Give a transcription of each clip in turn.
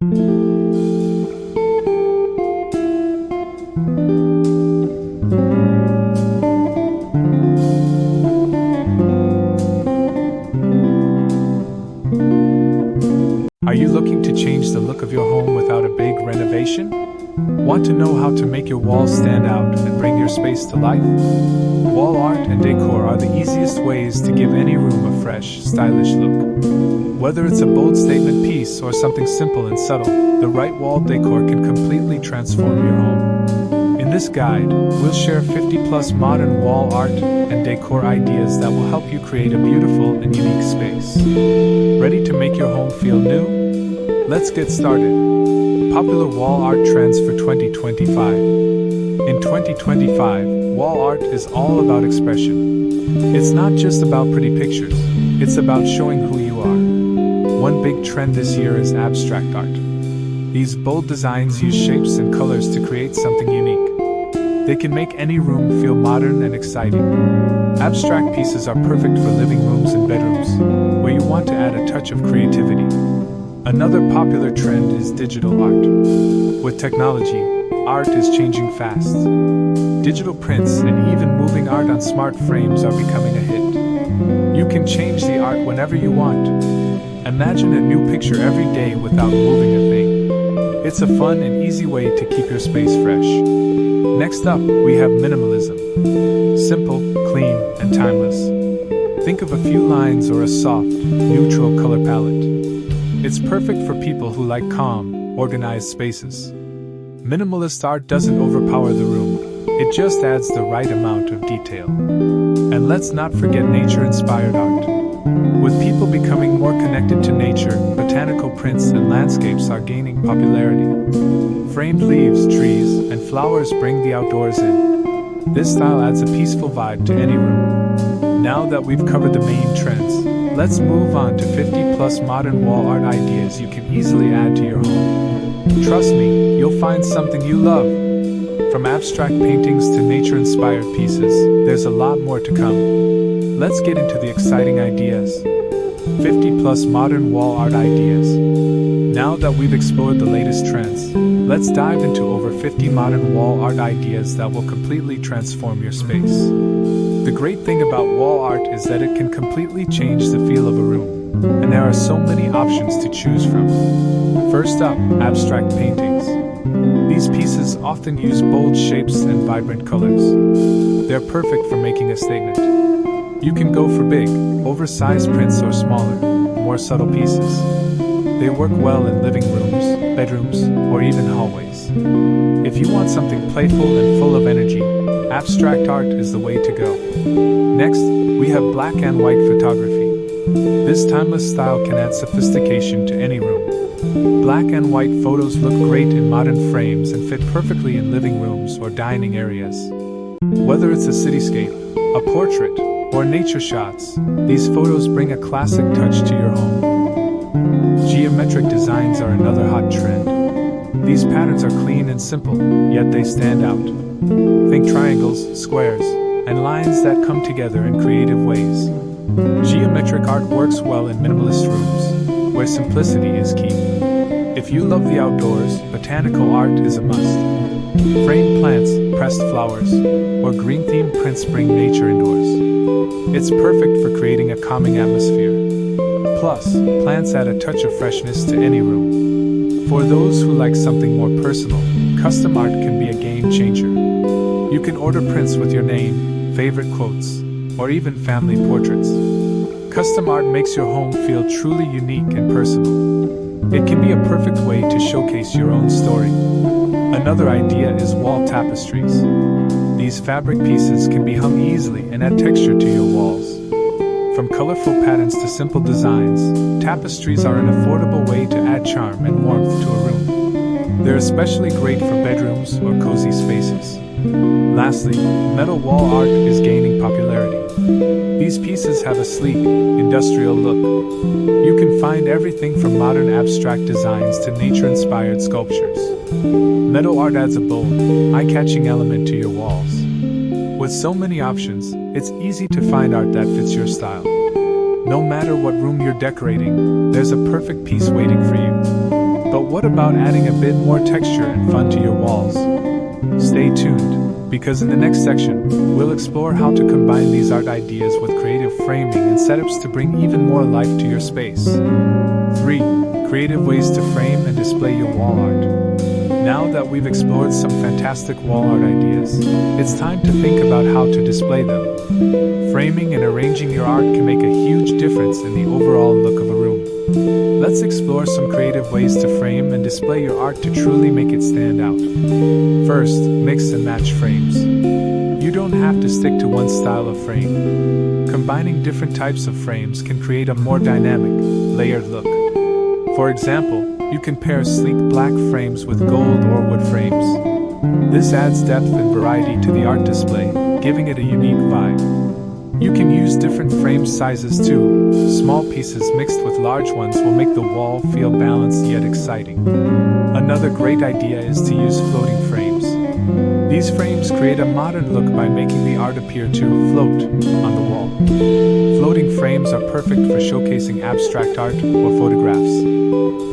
Are you looking to change the look of your home without a big renovation? Want to know how to make your walls stand out and bring your space to life? Wall art and decor are the easiest ways to give any room a fresh, stylish look. Whether it's a bold statement piece or something simple and subtle, the right wall decor can completely transform your home. In this guide, we'll share 50+ modern wall art and decor ideas that will help you create a beautiful and unique space. Ready to make your home feel new? Let's get started. Popular wall art trends for 2025. In 2025, wall art is all about expression. It's not just about pretty pictures, it's about showing who you are. One big trend this year is abstract art. These bold designs use shapes and colors to create something unique. They can make any room feel modern and exciting. Abstract pieces are perfect for living rooms and bedrooms, where you want to add a touch of creativity. Another popular trend is digital art. With technology, art is changing fast. Digital prints and even moving art on smart frames are becoming a hit. You can change the art whenever you want. Imagine a new picture every day without moving a thing. It's a fun and easy way to keep your space fresh. Next up, we have minimalism. Simple, clean, and timeless. Think of a few lines or a soft, neutral color palette. It's perfect for people who like calm, organized spaces. Minimalist art doesn't overpower the room, it just adds the right amount of detail. And let's not forget nature-inspired art. With people becoming more connected to nature, botanical prints and landscapes are gaining popularity. Framed leaves, trees, and flowers bring the outdoors in. This style adds a peaceful vibe to any room. Now that we've covered the main trends, let's move on to 50+ modern wall art ideas you can easily add to your home. Trust me, you'll find something you love. From abstract paintings to nature-inspired pieces, there's a lot more to come. Let's get into the exciting ideas. 50+ modern wall art ideas. Now that we've explored the latest trends, let's dive into over 50 modern wall art ideas that will completely transform your space. The great thing about wall art is that it can completely change the feel of a room, and there are so many options to choose from. First up, abstract paintings. These pieces often use bold shapes and vibrant colors. They're perfect for making a statement. You can go for big, oversized prints or smaller, more subtle pieces. They work well in living rooms, bedrooms, or even hallways. If you want something playful and full of energy, abstract art is the way to go. Next, we have black and white photography. This timeless style can add sophistication to any room. Black and white photos look great in modern frames and fit perfectly in living rooms or dining areas. Whether it's a cityscape, a portrait, or nature shots, these photos bring a classic touch to your home. Geometric designs are another hot trend. These patterns are clean and simple, yet they stand out. Think triangles, squares, and lines that come together in creative ways. Geometric art works well in minimalist rooms, where simplicity is key. If you love the outdoors, botanical art is a must. Framed plants, pressed flowers, or green-themed prints bring nature indoors. It's perfect for creating a calming atmosphere. Plus, plants add a touch of freshness to any room. For those who like something more personal, custom art can be a game changer. You can order prints with your name, favorite quotes, or even family portraits. Custom art makes your home feel truly unique and personal. It can be a perfect way to showcase your own story. Another idea is wall tapestries. These fabric pieces can be hung easily and add texture to your walls. From colorful patterns to simple designs, tapestries are an affordable way to add charm and warmth to a room. They're especially great for bedrooms or cozy spaces. Lastly, metal wall art is gaining popularity. These pieces have a sleek, industrial look. You can find everything from modern abstract designs to nature-inspired sculptures. Metal art adds a bold, eye-catching element to your walls. With so many options, it's easy to find art that fits your style. No matter what room you're decorating, there's a perfect piece waiting for you. But what about adding a bit more texture and fun to your walls? Stay tuned, because in the next section, we'll explore how to combine these art ideas with creative framing and setups to bring even more life to your space. 3. Creative ways to frame and display your wall art. Now that we've explored some fantastic wall art ideas, it's time to think about how to display them. Framing and arranging your art can make a huge difference in the overall look of a room. Let's explore some creative ways to frame and display your art to truly make it stand out. First, mix and match frames. You don't have to stick to one style of frame. Combining different types of frames can create a more dynamic, layered look. For example, you can pair sleek black frames with gold or wood frames. This adds depth and variety to the art display, giving it a unique vibe. You can use different frame sizes too. Small pieces mixed with large ones will make the wall feel balanced yet exciting. Another great idea is to use floating frames. These frames create a modern look by making the art appear to float on the wall. Floating frames are perfect for showcasing abstract art or photographs.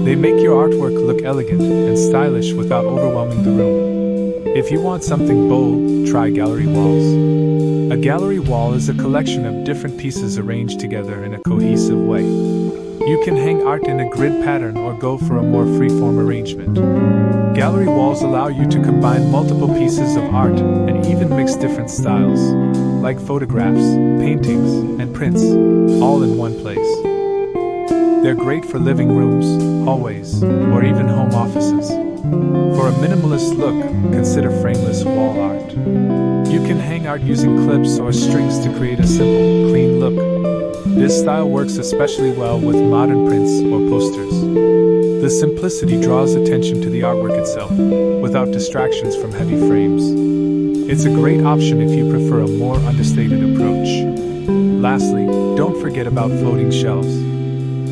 They make your artwork look elegant and stylish without overwhelming the room. If you want something bold, try gallery walls. A gallery wall is a collection of different pieces arranged together in a cohesive way. You can hang art in a grid pattern or go for a more free-form arrangement. Gallery walls allow you to combine multiple pieces of art and even mix different styles, like photographs, paintings, and prints, all in one place. They're great for living rooms, hallways, or even home offices. For a minimalist look, consider frameless wall art. You can hang art using clips or strings to create a simple, clean look. This style works especially well with modern prints or posters. The simplicity draws attention to the artwork itself, without distractions from heavy frames. It's a great option if you prefer a more understated approach. Lastly, don't forget about floating shelves.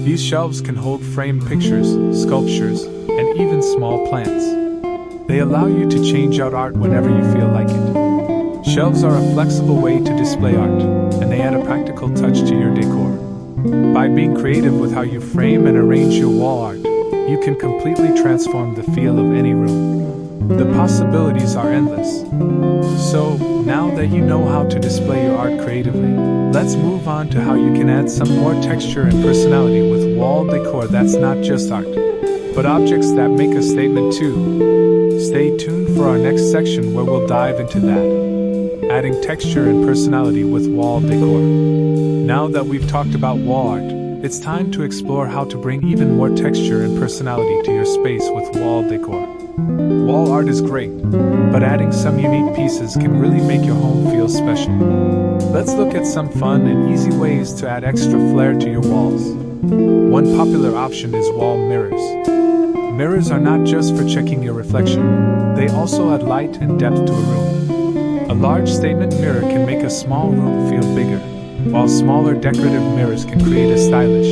These shelves can hold framed pictures, sculptures, and even small plants. They allow you to change out art whenever you feel like it. Shelves are a flexible way to display art, and they add a practical touch to your decor. By being creative with how you frame and arrange your wall art, you can completely transform the feel of any room. The possibilities are endless. So, now that you know how to display your art creatively, let's move on to how you can add some more texture and personality with wall decor that's not just art, but objects that make a statement too. Stay tuned for our next section where we'll dive into that, adding texture and personality with wall decor. Now that we've talked about wall art, it's time to explore how to bring even more texture and personality to your space with wall decor. Wall art is great, but adding some unique pieces can really make your home feel special. Let's look at some fun and easy ways to add extra flair to your walls. One popular option is wall mirrors. Mirrors are not just for checking your reflection, they also add light and depth to a room. A large statement mirror can make a small room feel bigger, while smaller decorative mirrors can create a stylish,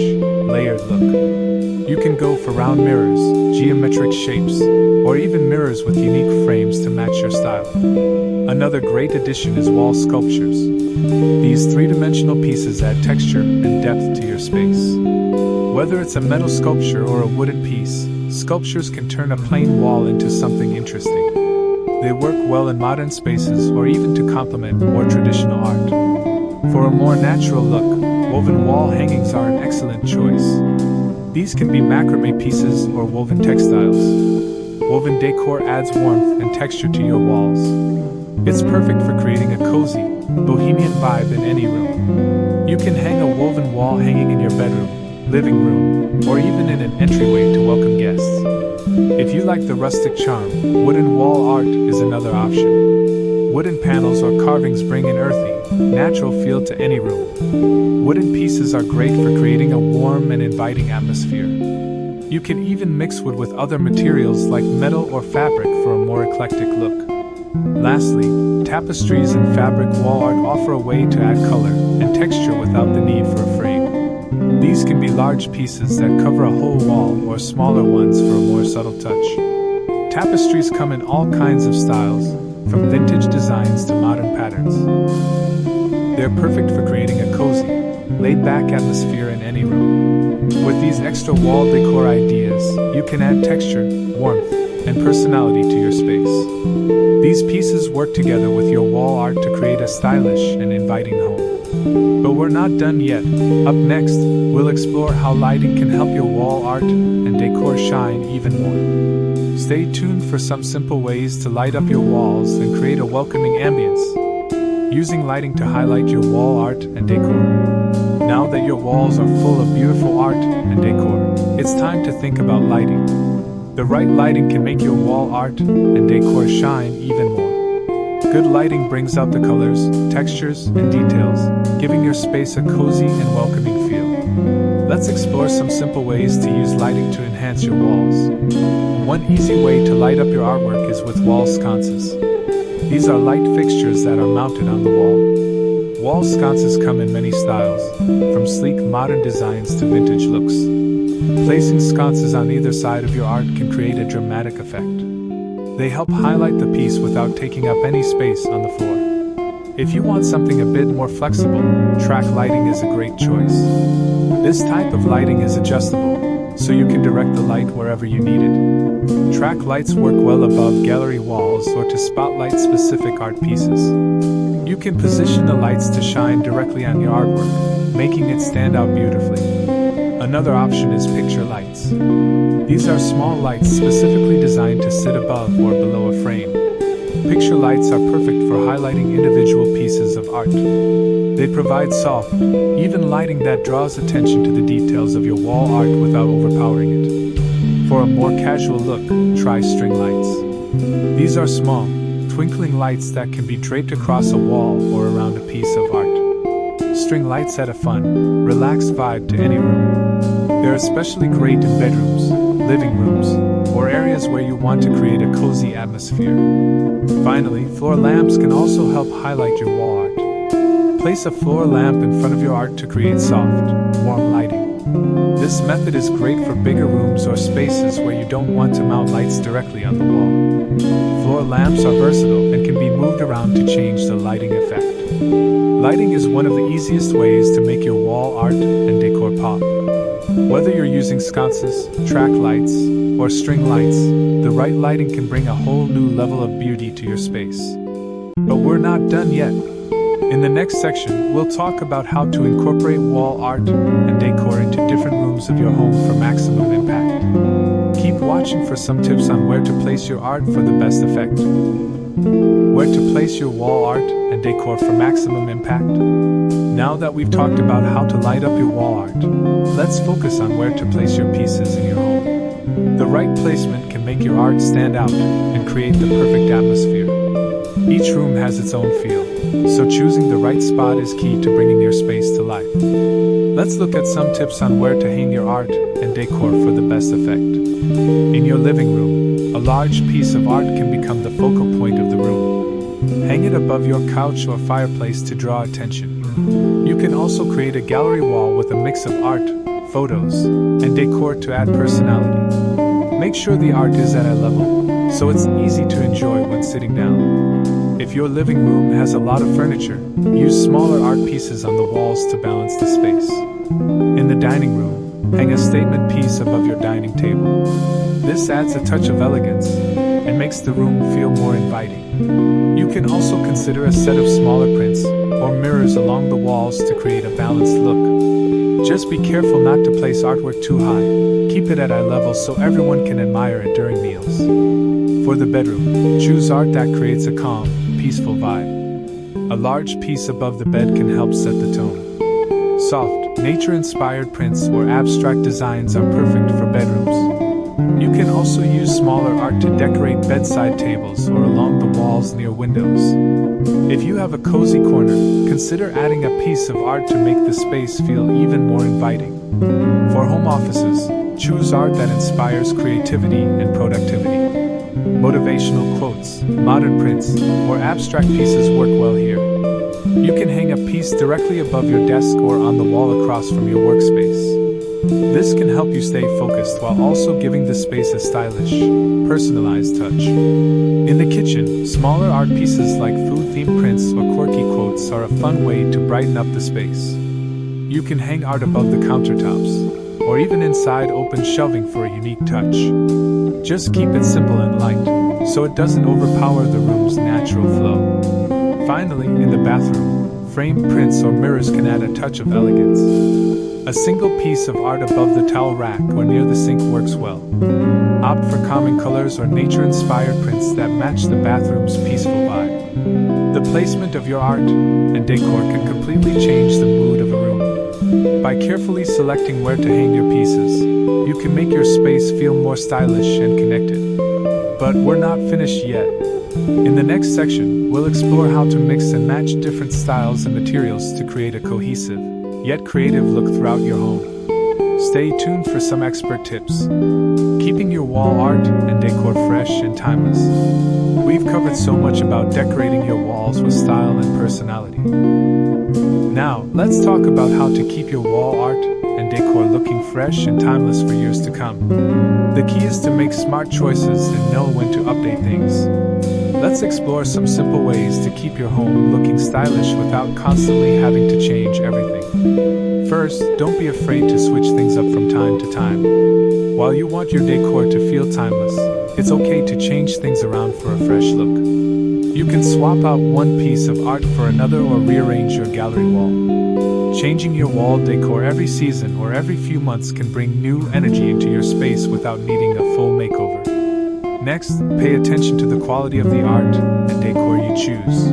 layered look. You can go for round mirrors, geometric shapes, or even mirrors with unique frames to match your style. Another great addition is wall sculptures. These three-dimensional pieces add texture and depth to your space. Whether it's a metal sculpture or a wooden piece, sculptures can turn a plain wall into something interesting. They work well in modern spaces or even to complement more traditional art. For a more natural look, woven wall hangings are an excellent choice. These can be macrame pieces or woven textiles. Woven decor adds warmth and texture to your walls. It's perfect for creating a cozy, bohemian vibe in any room. You can hang a woven wall hanging in your bedroom, living room, or even in an entryway to welcome guests. If you like the rustic charm, wooden wall art is another option. Wooden panels or carvings bring an earthy, natural feel to any room. Wooden pieces are great for creating a warm and inviting atmosphere. You can even mix wood with other materials like metal or fabric for a more eclectic look. Lastly, tapestries and fabric wall art offer a way to add color and texture without the need for a frame. These can be large pieces that cover a whole wall or smaller ones for a more subtle touch. Tapestries come in all kinds of styles, from vintage designs to modern patterns. They're perfect for creating a cozy, laid-back atmosphere in any room. With these extra wall decor ideas, you can add texture, warmth, and personality to your space. These pieces work together with your wall art to create a stylish and inviting home. But we're not done yet. Up next, we'll explore how lighting can help your wall art and decor shine even more. Stay tuned for some simple ways to light up your walls and create a welcoming ambience. Using lighting to highlight your wall art and decor. Now that your walls are full of beautiful art and decor, it's time to think about lighting. The right lighting can make your wall art and decor shine even more. Good lighting brings out the colors, textures, and details, giving your space a cozy and welcoming feel. Let's explore some simple ways to use lighting to enhance your walls. One easy way to light up your artwork is with wall sconces. These are light fixtures that are mounted on the wall. Wall sconces come in many styles, from sleek modern designs to vintage looks. Placing sconces on either side of your art can create a dramatic effect. They help highlight the piece without taking up any space on the floor. If you want something a bit more flexible, track lighting is a great choice. This type of lighting is adjustable, so you can direct the light wherever you need it. Track lights work well above gallery walls or to spotlight specific art pieces. You can position the lights to shine directly on your artwork, making it stand out beautifully. Another option is picture lights. These are small lights specifically designed to sit above or below a frame. Picture lights are perfect for highlighting individual pieces of art. They provide soft, even lighting that draws attention to the details of your wall art without overpowering it. For a more casual look, try string lights. These are small, twinkling lights that can be draped across a wall or around a piece of art. String lights add a fun, relaxed vibe to any room. They're especially great in bedrooms, living rooms, or areas where you want to create a cozy atmosphere. Finally, floor lamps can also help highlight your wall art. Place a floor lamp in front of your art to create soft, warm lighting. This method is great for bigger rooms or spaces where you don't want to mount lights directly on the wall. Floor lamps are versatile and can be moved around to change the lighting effect. Lighting is one of the easiest ways to make your wall art and decor pop. Whether you're using sconces, track lights, or string lights, the right lighting can bring a whole new level of beauty to your space. But we're not done yet. In the next section, we'll talk about how to incorporate wall art and decor into different rooms of your home for maximum impact. Keep watching for some tips on where to place your art for the best effect. Where to place your wall art and decor for maximum impact? Now that we've talked about how to light up your wall art, let's focus on where to place your pieces in your home. The right placement can make your art stand out and create the perfect atmosphere. Each room has its own feel, so choosing the right spot is key to bringing your space to life. Let's look at some tips on where to hang your art and decor for the best effect. In your living room, a large piece of art can become the focal point of the room. Hang it above your couch or fireplace to draw attention. You can also create a gallery wall with a mix of art, photos, and decor to add personality. Make sure the art is at eye level, so it's easy to enjoy when sitting down. If your living room has a lot of furniture, use smaller art pieces on the walls to balance the space. In the dining room, hang a statement piece above your dining table. This adds a touch of elegance and makes the room feel more inviting. You can also consider a set of smaller prints or mirrors along the walls to create a balanced look. Just be careful not to place artwork too high. Keep it at eye level so everyone can admire it during meals. For the bedroom, choose art that creates a calm, peaceful vibe. A large piece above the bed can help set the tone. Soft, nature-inspired prints or abstract designs are perfect for bedrooms. You can also use smaller art to decorate bedside tables or along the walls near windows. If you have a cozy corner, consider adding a piece of art to make the space feel even more inviting. For home offices, choose art that inspires creativity and productivity. Motivational quotes, modern prints, or abstract pieces work well here. You can hang a piece directly above your desk or on the wall across from your workspace. This can help you stay focused while also giving the space a stylish, personalized touch. In the kitchen, smaller art pieces like food-themed prints or quirky quotes are a fun way to brighten up the space. You can hang art above the countertops, or even inside open shelving for a unique touch. Just keep it simple and light, so it doesn't overpower the room's natural flow. Finally, in the bathroom, framed prints or mirrors can add a touch of elegance. A single piece of art above the towel rack or near the sink works well. Opt for calming colors or nature-inspired prints that match the bathroom's peaceful vibe. The placement of your art and decor can completely change the mood of a room. By carefully selecting where to hang your pieces, you can make your space feel more stylish and connected. But we're not finished yet. In the next section, we'll explore how to mix and match different styles and materials to create a cohesive, yet creative look throughout your home. Stay tuned for some expert tips. Keeping your wall art and decor fresh and timeless. We've covered so much about decorating your walls with style and personality. Now, let's talk about how to keep your wall art and decor looking fresh and timeless for years to come. The key is to make smart choices and know when to update things. Let's explore some simple ways to keep your home looking stylish without constantly having to change everything. First, don't be afraid to switch things up from time to time. While you want your decor to feel timeless, it's okay to change things around for a fresh look. You can swap out one piece of art for another or rearrange your gallery wall. Changing your wall decor every season or every few months can bring new energy into your space without needing a full makeover. Next, pay attention to the quality of the art and decor you choose.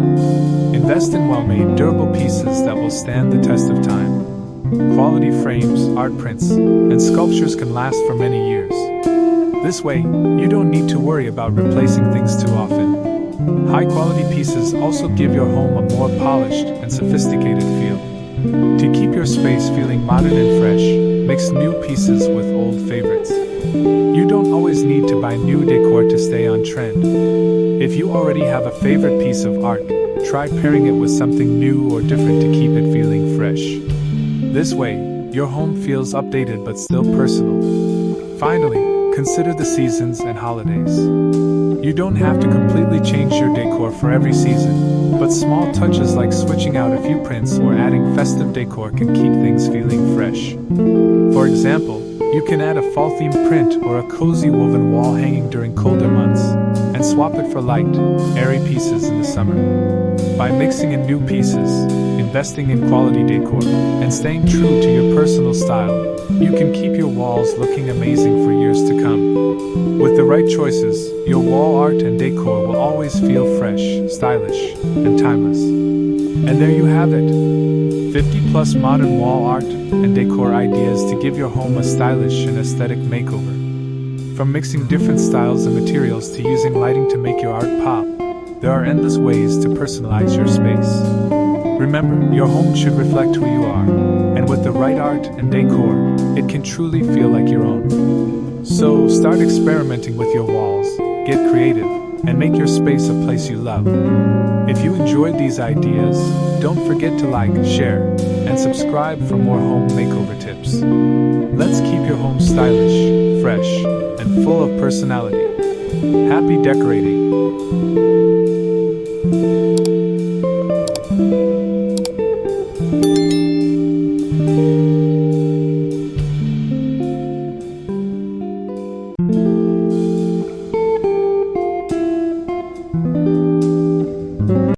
Invest in well-made, durable pieces that will stand the test of time. Quality frames, art prints, and sculptures can last for many years. This way, you don't need to worry about replacing things too often. High-quality pieces also give your home a more polished and sophisticated feel. To keep your space feeling modern and fresh, mix new pieces with old favorites. You don't always need to buy new decor to stay on trend. If you already have a favorite piece of art, try pairing it with something new or different to keep it feeling fresh. This way, your home feels updated but still personal. Finally, consider the seasons and holidays. You don't have to completely change your decor for every season, but small touches like switching out a few prints or adding festive decor can keep things feeling fresh. For example, you can add a fall-themed print or a cozy woven wall hanging during colder months, and swap it for light, airy pieces in the summer. By mixing in new pieces, investing in quality decor, and staying true to your personal style, you can keep your walls looking amazing for years to come. With the right choices, your wall art and decor will always feel fresh, stylish, and timeless. And there you have it. 50 plus modern wall art and decor ideas to give your home a stylish and aesthetic makeover. From mixing different styles and materials to using lighting to make your art pop, there are endless ways to personalize your space. Remember, your home should reflect who you are, and with the right art and decor, it can truly feel like your own. So start experimenting with your walls, get creative, and make your space a place you love. If you enjoyed these ideas, don't forget to like, share, and subscribe for more home makeover tips. Let's keep your home stylish, fresh, and full of personality. Happy decorating!